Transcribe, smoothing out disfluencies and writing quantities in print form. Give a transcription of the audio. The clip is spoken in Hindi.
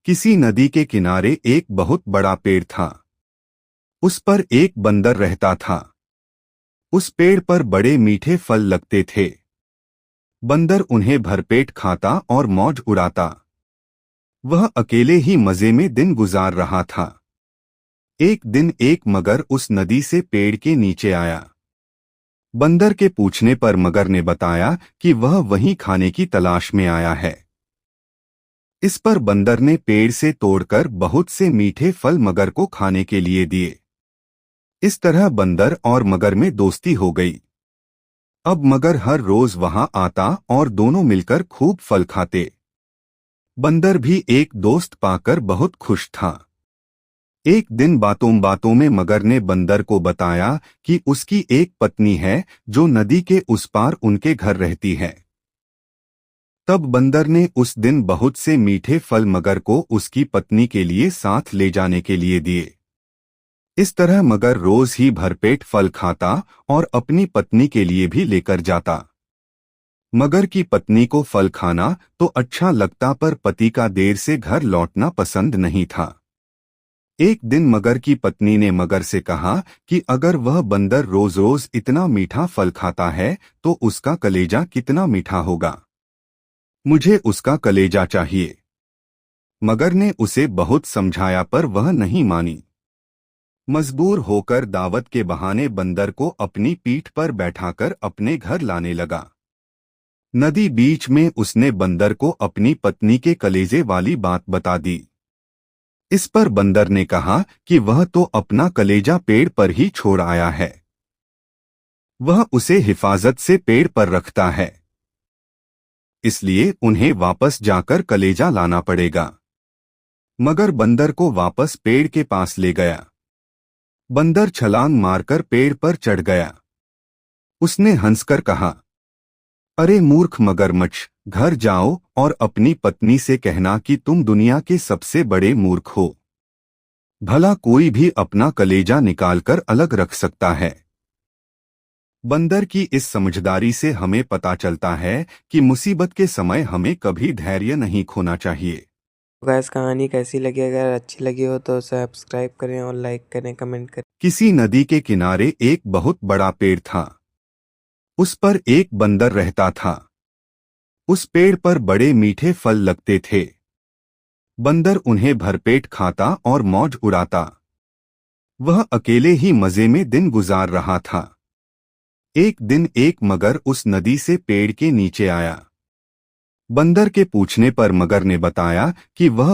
किसी नदी के किनारे एक बहुत बड़ा पेड़ था। उस पर एक बंदर रहता था। उस पेड़ पर बड़े मीठे फल लगते थे। बंदर उन्हें भरपेट खाता और मौज उड़ाता। वह अकेले ही मजे में दिन गुजार रहा था। एक दिन एक मगर उस नदी से पेड़ के नीचे आया। बंदर के पूछने पर मगर ने बताया कि वह वहीं खाने की तलाश में आया है। इस पर बंदर ने पेड़ से तोड़कर बहुत से मीठे फल मगर को खाने के लिए दिए। इस तरह बंदर और मगर में दोस्ती हो गई। अब मगर हर रोज वहां आता और दोनों मिलकर खूब फल खाते। बंदर भी एक दोस्त पाकर बहुत खुश था। एक दिन बातों बातों में मगर ने बंदर को बताया कि उसकी एक पत्नी है जो नदी के उस पार उनके घर रहती है। तब बंदर ने उस दिन बहुत से मीठे फल मगर को उसकी पत्नी के लिए साथ ले जाने के लिए दिए। इस तरह मगर रोज ही भरपेट फल खाता और अपनी पत्नी के लिए भी लेकर जाता। मगर की पत्नी को फल खाना तो अच्छा लगता, पर पति का देर से घर लौटना पसंद नहीं था। एक दिन मगर की पत्नी ने मगर से कहा कि अगर वह बंदर रोज रोज इतना मीठा फल खाता है तो उसका कलेजा कितना मीठा होगा। मुझे उसका कलेजा चाहिए। मगर ने उसे बहुत समझाया पर वह नहीं मानी। मजबूर होकर दावत के बहाने बंदर को अपनी पीठ पर बैठाकर अपने घर लाने लगा। नदी बीच में उसने बंदर को अपनी पत्नी के कलेजे वाली बात बता दी। इस पर बंदर ने कहा कि वह तो अपना कलेजा पेड़ पर ही छोड़ आया है। वह उसे हिफाजत से पेड़ पर रखता है, इसलिए उन्हें वापस जाकर कलेजा लाना पड़ेगा। मगर बंदर को वापस पेड़ के पास ले गया। बंदर छलांग मारकर पेड़ पर चढ़ गया। उसने हंसकर कहा, अरे मूर्ख मगरमच्छ, घर जाओ और अपनी पत्नी से कहना कि तुम दुनिया के सबसे बड़े मूर्ख हो। भला कोई भी अपना कलेजा निकालकर अलग रख सकता है। बंदर की इस समझदारी से हमें पता चलता है कि मुसीबत के समय हमें कभी धैर्य नहीं खोना चाहिए। गैस कहानी कैसी लगी? अगर अच्छी लगी हो तो सब्सक्राइब करें और लाइक करें, कमेंट करें। किसी नदी के किनारे एक बहुत बड़ा पेड़ था। उस पर एक बंदर रहता था। उस पेड़ पर बड़े मीठे फल लगते थे। बंदर उन्हें भरपेट खाता और मौज उड़ाता। वह अकेले ही मजे में दिन गुजार रहा था। एक दिन एक मगर उस नदी से पेड़ के नीचे आया। बंदर के पूछने पर मगर ने बताया कि वह